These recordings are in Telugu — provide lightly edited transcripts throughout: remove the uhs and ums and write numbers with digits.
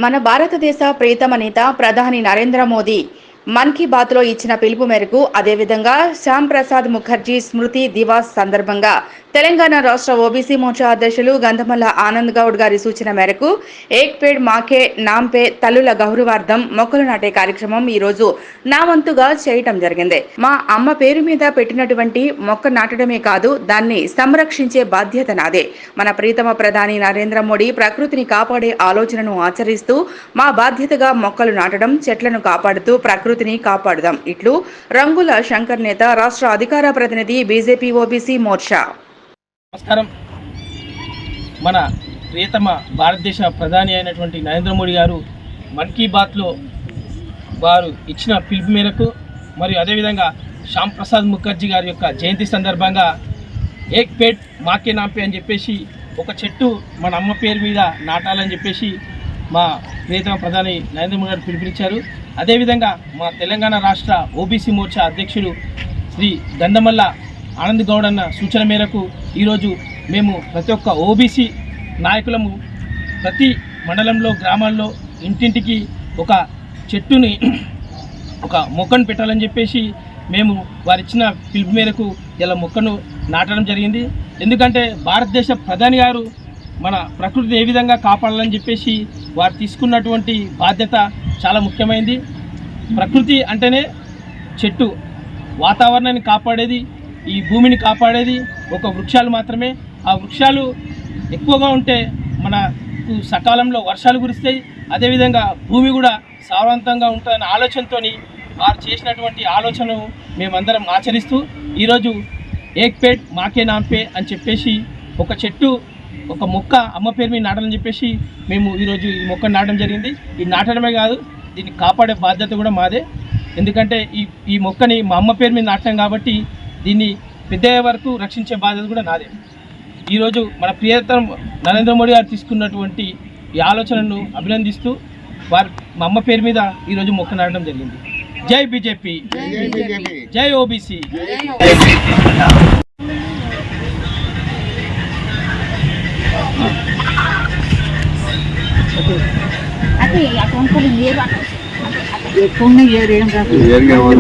మన భారతదేశ ప్రియతమ నేత ప్రధాని నరేంద్ర మోదీ మన్ కీ బాత్లో ఇచ్చిన పిలుపు మేరకు అదేవిధంగా శ్యామ్ ప్రసాద్ ముఖర్జీ స్మృతి దివాస్ సందర్భంగా తెలంగాణ రాష్ట్ర ఓబీసీ మోర్చా అధ్యక్షులు గంధమల్ల ఆనంద్ గౌడ్ గారి సూచన మేరకు ఏక్ పేడ్ మాకే నాంపే తల్లుల గౌరవార్థం మొక్కలు నాటే కార్యక్రమం ఈ రోజు నా వంతుగా చేయటం జరిగింది. మా అమ్మ పేరు మీద పెట్టినటువంటి మొక్క నాటడమే కాదు, దాన్ని సంరక్షించే బాధ్యత నాదే. మన ప్రియతమ ప్రధాని నరేంద్ర మోడీ ప్రకృతిని కాపాడే ఆలోచనను ఆచరిస్తూ మా బాధ్యతగా మొక్కలు నాటడం, చెట్లను కాపాడుతూ ప్రకృతిని కాపాడుదాం. ఇట్లు రంగుల శంకర్ నేత, రాష్ట్ర అధికార ప్రతినిధి, బీజేపీ ఓబీసీ మోర్చా. నమస్కారం. మన ప్రియతమ భారతదేశ ప్రధాని అయినటువంటి నరేంద్ర మోడీ గారు మన్ కీ బాత్లో వారు ఇచ్చిన పిలుపు మేరకు మరియు అదేవిధంగా శ్యామ్ ప్రసాద్ ముఖర్జీ గారి యొక్క జయంతి సందర్భంగా ఏక్ పేడ్ మాకే నాంపే అని చెప్పేసి ఒక చెట్టు మన అమ్మ పేరు మీద నాటాలని చెప్పేసి మా ప్రియతమ ప్రధాని నరేంద్ర మోడీ గారు పిలుపునిచ్చారు. అదేవిధంగా మా తెలంగాణ రాష్ట్ర ఓబీసీ మోర్చా అధ్యక్షుడు శ్రీ గంధమల్ల ఆనంద్ గౌడ్ అన్న సూచన మేరకు ఈరోజు మేము ప్రతి ఒక్క ఓబీసీ నాయకులము ప్రతి మండలంలో, గ్రామాల్లో ఇంటింటికి ఒక చెట్టుని, ఒక మొక్కను పెట్టాలని చెప్పేసి మేము వారిచ్చిన పిలుపు మేరకు ఇలా మొక్కను నాటడం జరిగింది. ఎందుకంటే భారతదేశ ప్రధాని గారు మన ప్రకృతిని ఏ విధంగా కాపాడాలని చెప్పేసి వారు తీసుకున్నటువంటి బాధ్యత చాలా ముఖ్యమైనది. ప్రకృతి అంటేనే చెట్టు, వాతావరణాన్ని కాపాడేది, ఈ భూమిని కాపాడేది ఒక వృక్షాలు మాత్రమే. ఆ వృక్షాలు ఎక్కువగా ఉంటే మనకు సకాలంలో వర్షాలు కురుస్తాయి, అదేవిధంగా భూమి కూడా సారవంతంగా ఉంటుందన్న ఆలోచనతో వారు చేసినటువంటి ఆలోచనను మేమందరం ఆచరిస్తూ ఈరోజు ఏక్ పేడ్ మాకే నాంపే అని చెప్పేసి ఒక చెట్టు, ఒక మొక్క అమ్మ పేరు మీద నాటాలని చెప్పేసి మేము ఈరోజు ఈ మొక్కను నాటడం జరిగింది. ఈ నాటడమే కాదు, దీన్ని కాపాడే బాధ్యత కూడా మాదే. ఎందుకంటే ఈ మొక్కని మా అమ్మ పేరు మీద నాటాం కాబట్టి దీన్ని పెద్దయ్యే వరకు రక్షించే బాధ్యత కూడా నాదే. ఈరోజు మన ప్రియతమ నరేంద్ర మోడీ గారు తీసుకున్నటువంటి ఈ ఆలోచనను అభినందిస్తూ వారు మా అమ్మ పేరు మీద ఈరోజు మొక్క నాటడం జరిగింది. జై బీజేపీ, జై ఓబీసీ.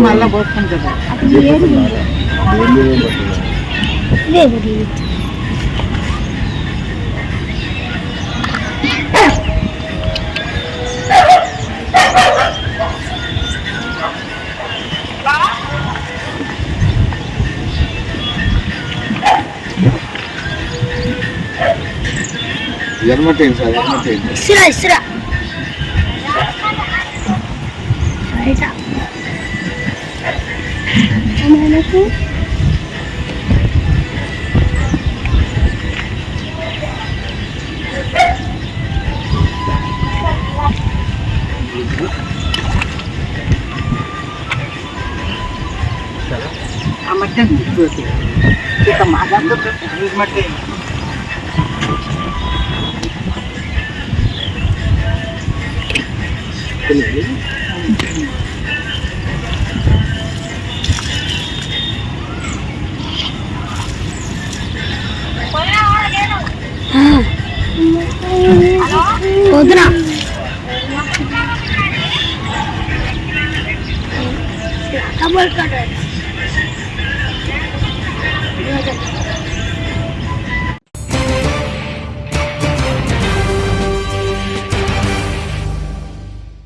మళ్ళా పోసుకుంటారు. ఎర్మటేన్ సార్, ఎర్మటేన్ ఇసురా ఇసురా రైటా మనకు ఆ మధ్య ఇక మాట్లాడుతూ మధ్య వద్దురా కబర్ కట్